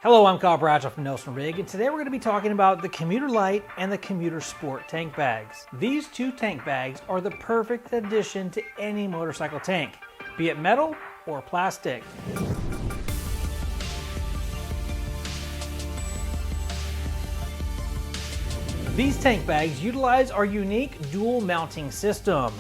Hello, I'm Kyle Bradshaw from Nelson-Rigg, and today we're going to be talking about the Commuter Lite and the Commuter Sport tank bags. These two tank bags are the perfect addition to any motorcycle tank, be it metal or plastic. These tank bags utilize our unique dual mounting system.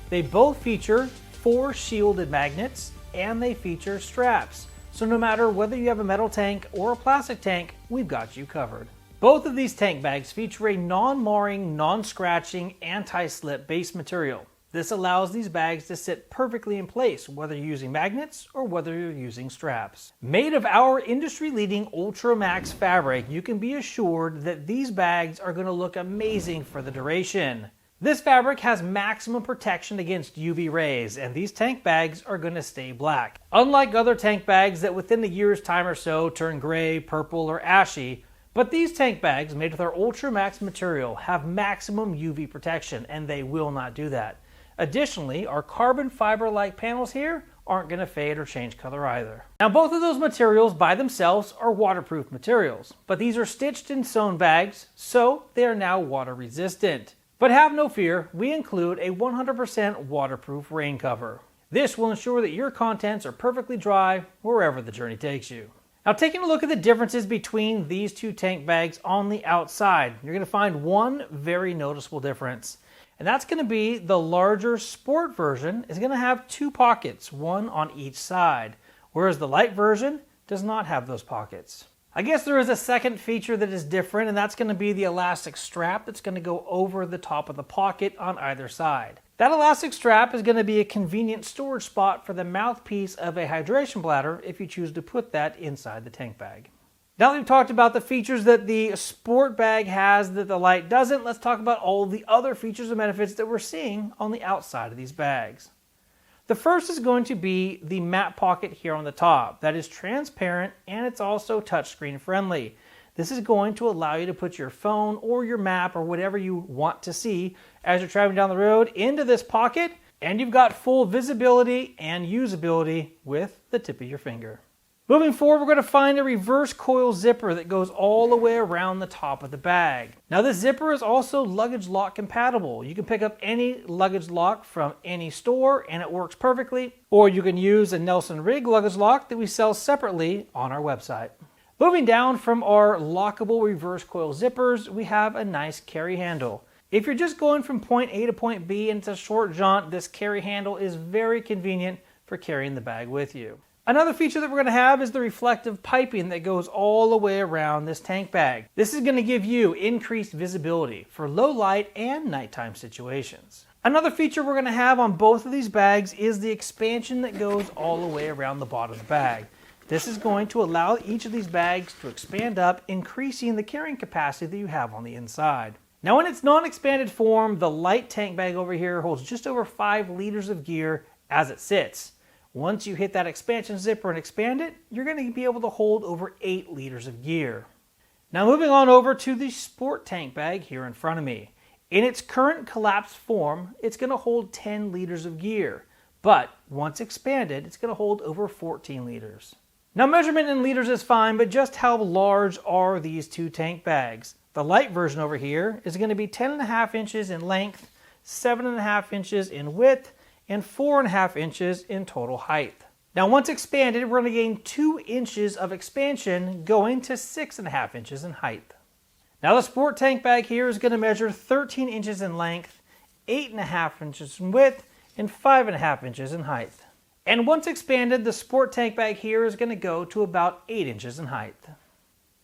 They both feature 4 shielded magnets and they feature straps. So no matter whether you have a metal tank or a plastic tank, we've got you covered. Both of these tank bags feature a non-marring, non-scratching, anti-slip base material. This allows these bags to sit perfectly in place, whether you're using magnets or whether you're using straps. Made of our industry-leading Ultra Max fabric, you can be assured that these bags are going to look amazing for the duration. This fabric has maximum protection against UV rays, and these tank bags are going to stay black. Unlike other tank bags that within a year's time or so turn gray, purple, or ashy, but these tank bags made with our Ultra Max material have maximum UV protection, and they will not do that. Additionally, our carbon fiber-like panels here aren't going to fade or change color either. Now, both of those materials by themselves are waterproof materials, but these are stitched and sewn bags, so they are now water resistant. But have no fear, we include a 100% waterproof rain cover. This will ensure that your contents are perfectly dry wherever the journey takes you. Now, taking a look at the differences between these two tank bags on the outside, you're going to find one very noticeable difference. And that's going to be the larger sport version is going to have 2 pockets, one on each side, whereas the light version does not have those pockets. I guess there is a second feature that is different, and that's going to be the elastic strap that's going to go over the top of the pocket on either side. That elastic strap is going to be a convenient storage spot for the mouthpiece of a hydration bladder if you choose to put that inside the tank bag. Now that we've talked about the features that the sport bag has that the Lite doesn't, let's talk about all the other features and benefits that we're seeing on the outside of these bags. The first is going to be the map pocket here on the top. That is transparent and it's also touchscreen friendly. This is going to allow you to put your phone or your map or whatever you want to see as you're traveling down the road into this pocket, and you've got full visibility and usability with the tip of your finger. Moving forward, we're going to find a reverse coil zipper that goes all the way around the top of the bag. Now, this zipper is also luggage lock compatible. You can pick up any luggage lock from any store and it works perfectly, or you can use a Nelson-Rigg luggage lock that we sell separately on our website. Moving down from our lockable reverse coil zippers, we have a nice carry handle. If you're just going from point A to point B and it's a short jaunt, this carry handle is very convenient for carrying the bag with you. Another feature that we're going to have is the reflective piping that goes all the way around this tank bag. This is going to give you increased visibility for low light and nighttime situations. Another feature we're going to have on both of these bags is the expansion that goes all the way around the bottom of the bag. This is going to allow each of these bags to expand up, increasing the carrying capacity that you have on the inside. Now, in its non-expanded form, the Lite tank bag over here holds just over 5 liters of gear as it sits. Once you hit that expansion zipper and expand it, you're going to be able to hold over 8 liters of gear. Now, moving on over to the sport tank bag here in front of me. In its current collapsed form, it's going to hold 10 liters of gear, but once expanded, it's going to hold over 14 liters. Now, measurement in liters is fine, but just how large are these two tank bags? The Lite version over here is going to be 10.5 inches in length, 7.5 inches in width, and 4.5 inches in total height. Now, once expanded, we're going to gain 2 inches of expansion, going to 6.5 inches in height. Now, the sport tank bag here is going to measure 13 inches in length, 8.5 inches in width, and 5.5 inches in height. And once expanded, the sport tank bag here is going to go to about 8 inches in height.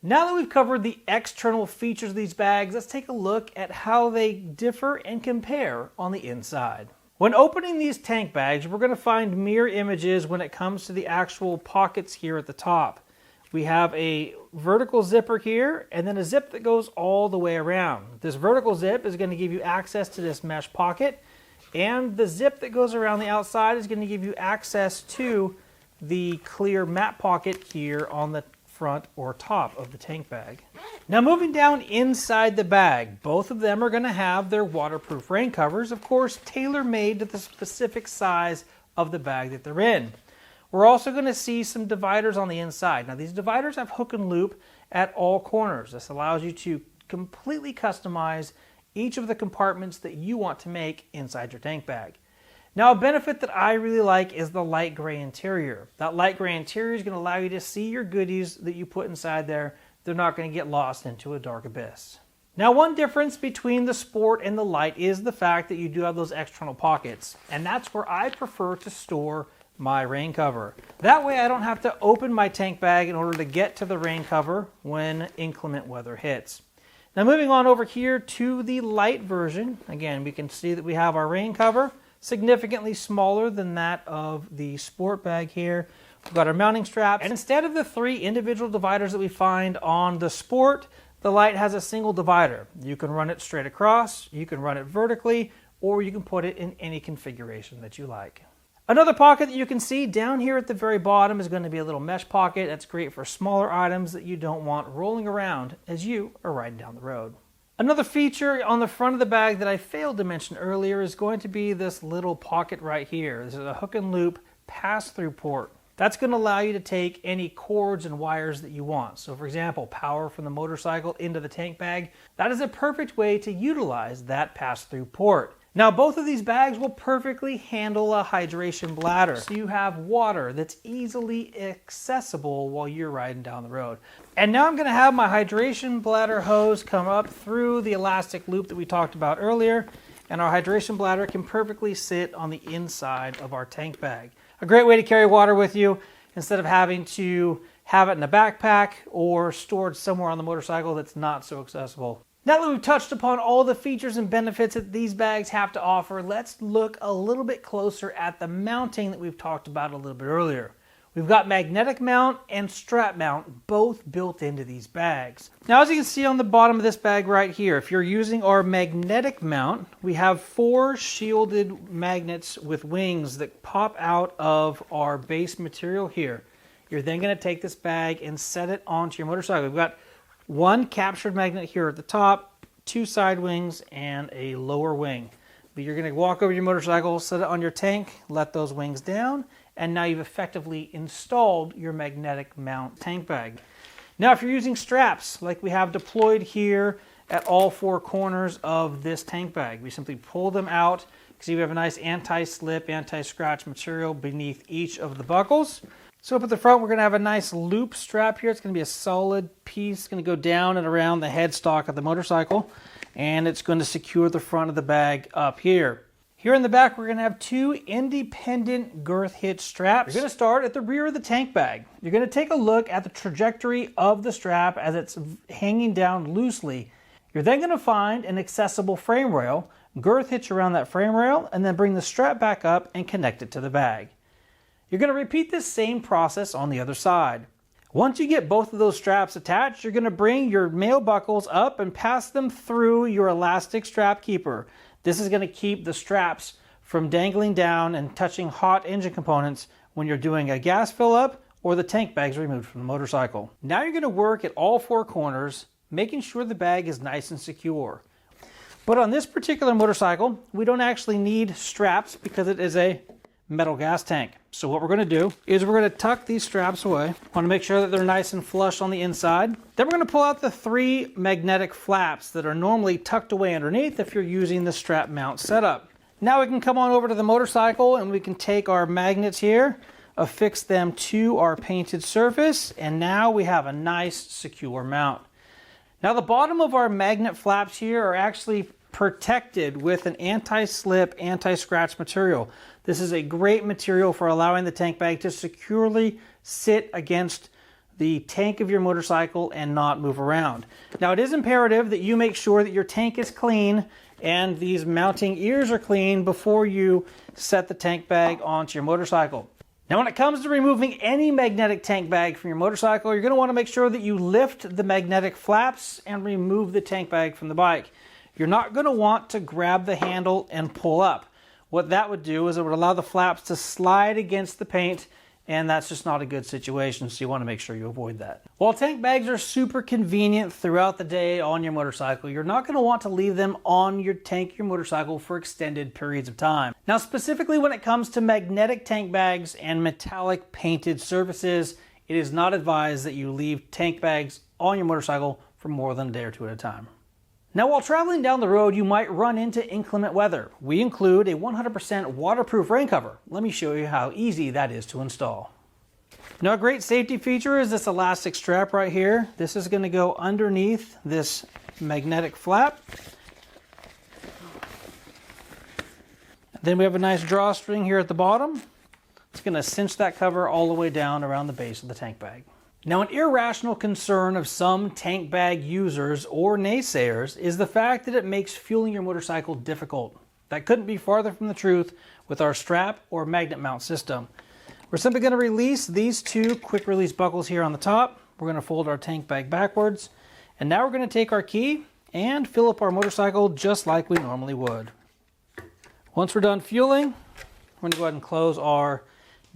Now that we've covered the external features of these bags, let's take a look at how they differ and compare on the inside. When opening these tank bags, we're going to find mirror images when it comes to the actual pockets here at the top. We have a vertical zipper here and then a zip that goes all the way around. This vertical zip is going to give you access to this mesh pocket, and the zip that goes around the outside is going to give you access to the clear map pocket here on the front or top of the tank bag. Now, moving down inside the bag, both of them are going to have their waterproof rain covers, of course, tailor-made to the specific size of the bag that they're in. We're also going to see some dividers on the inside. Now these dividers have hook and loop at all corners. This allows you to completely customize each of the compartments that you want to make inside your tank bag. Now a benefit that I really like is the light gray interior. That light gray interior is going to allow you to see your goodies that you put inside there. They're not going to get lost into a dark abyss. Now one difference between the Sport and the Lite is the fact that you do have those external pockets, and that's where I prefer to store my rain cover. That way I don't have to open my tank bag in order to get to the rain cover when inclement weather hits. Now moving on over here to the Lite version, again we can see that we have our rain cover, significantly smaller than that of the Sport bag here. We've got our mounting straps, and instead of the 3 individual dividers that we find on the Sport, the Lite has a single divider. You can run it straight across, you can run it vertically, or you can put it in any configuration that you like. Another pocket that you can see down here at the very bottom is going to be a little mesh pocket. That's great for smaller items that you don't want rolling around as you are riding down the road. Another feature on the front of the bag that I failed to mention earlier is going to be this little pocket right here. This is a hook and loop pass-through port. That's going to allow you to take any cords and wires that you want. So for example, power from the motorcycle into the tank bag. That is a perfect way to utilize that pass-through port. Now both of these bags will perfectly handle a hydration bladder. So you have water that's easily accessible while you're riding down the road. And now I'm going to have my hydration bladder hose come up through the elastic loop that we talked about earlier. And our hydration bladder can perfectly sit on the inside of our tank bag. A great way to carry water with you instead of having to have it in a backpack or stored somewhere on the motorcycle that's not so accessible. Now that we've touched upon all the features and benefits that these bags have to offer, let's look a little bit closer at the mounting that we've talked about a little bit earlier. We've got magnetic mount and strap mount both built into these bags. Now as you can see on the bottom of this bag right here, if you're using our magnetic mount, we have 4 shielded magnets with wings that pop out of our base material here. You're then going to take this bag and set it onto your motorcycle. We've got 1 captured magnet here at the top, 2 side wings, and a lower wing. But you're going to walk over your motorcycle, set it on your tank, let those wings down, and now you've effectively installed your magnetic mount tank bag. Now if you're using straps like we have deployed here at all 4 corners of this tank bag, we simply pull them out. See, we have a nice anti-slip, anti-scratch material beneath each of the buckles. So up at the front, we're going to have a nice loop strap here. It's going to be a solid piece. It's going to go down and around the headstock of the motorcycle, and it's going to secure the front of the bag up here. Here in the back, we're going to have 2 independent girth hitch straps. You're going to start at the rear of the tank bag. You're going to take a look at the trajectory of the strap as it's hanging down loosely. You're then going to find an accessible frame rail, girth hitch around that frame rail, and then bring the strap back up and connect it to the bag. You're going to repeat this same process on the other side. Once you get both of those straps attached, you're going to bring your male buckles up and pass them through your elastic strap keeper. This is going to keep the straps from dangling down and touching hot engine components when you're doing a gas fill up or the tank bag's removed from the motorcycle. Now you're going to work at all 4 corners, making sure the bag is nice and secure. But on this particular motorcycle, we don't actually need straps because it is a metal gas tank. So what we're going to do is we're going to tuck these straps away. Want to make sure that they're nice and flush on the inside. Then we're going to pull out the 3 magnetic flaps that are normally tucked away underneath if you're using the strap mount setup. Now we can come on over to the motorcycle and we can take our magnets here, affix them to our painted surface, and now we have a nice secure mount. Now the bottom of our magnet flaps here are actually protected with an anti-slip, anti-scratch material. This is a great material for allowing the tank bag to securely sit against the tank of your motorcycle and not move around. Now it is imperative that you make sure that your tank is clean and these mounting ears are clean before you set the tank bag onto your motorcycle. Now when it comes to removing any magnetic tank bag from your motorcycle, you're going to want to make sure that you lift the magnetic flaps and remove the tank bag from the bike. You're not going to want to grab the handle and pull up. What that would do is it would allow the flaps to slide against the paint and that's just not a good situation, so you want to make sure you avoid that. While tank bags are super convenient throughout the day on your motorcycle, you're not going to want to leave them on your tank, your motorcycle, for extended periods of time. Now, specifically when it comes to magnetic tank bags and metallic painted surfaces, it is not advised that you leave tank bags on your motorcycle for more than a day or two at a time. Now, while traveling down the road, you might run into inclement weather. We include a 100% waterproof rain cover. Let me show you how easy that is to install. Now, a great safety feature is this elastic strap right here. This is going to go underneath this magnetic flap. Then we have a nice drawstring here at the bottom. It's going to cinch that cover all the way down around the base of the tank bag. Now, an irrational concern of some tank bag users or naysayers is the fact that it makes fueling your motorcycle difficult. That couldn't be farther from the truth with our strap or magnet mount system. We're simply going to release these two quick release buckles here on the top. We're going to fold our tank bag backwards. And now we're going to take our key and fill up our motorcycle just like we normally would. Once we're done fueling, we're going to go ahead and close our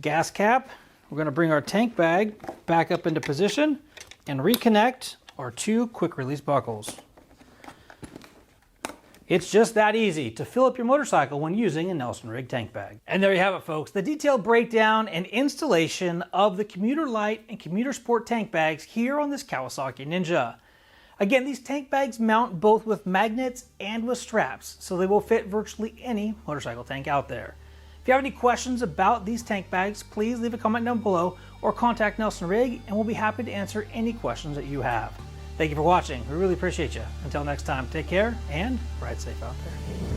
gas cap. We're going to bring our tank bag back up into position and reconnect our two quick release buckles. It's just that easy to fill up your motorcycle when using a Nelson-Rigg tank bag. And there you have it, folks, the detailed breakdown and installation of the Commuter Lite and Commuter Sport tank bags here on this Kawasaki Ninja. Again, these tank bags mount both with magnets and with straps, so they will fit virtually any motorcycle tank out there. If you have any questions about these tank bags, please leave a comment down below or contact Nelson-Rigg and we'll be happy to answer any questions that you have. Thank you for watching. We really appreciate you. Until next time, take care and ride safe out there.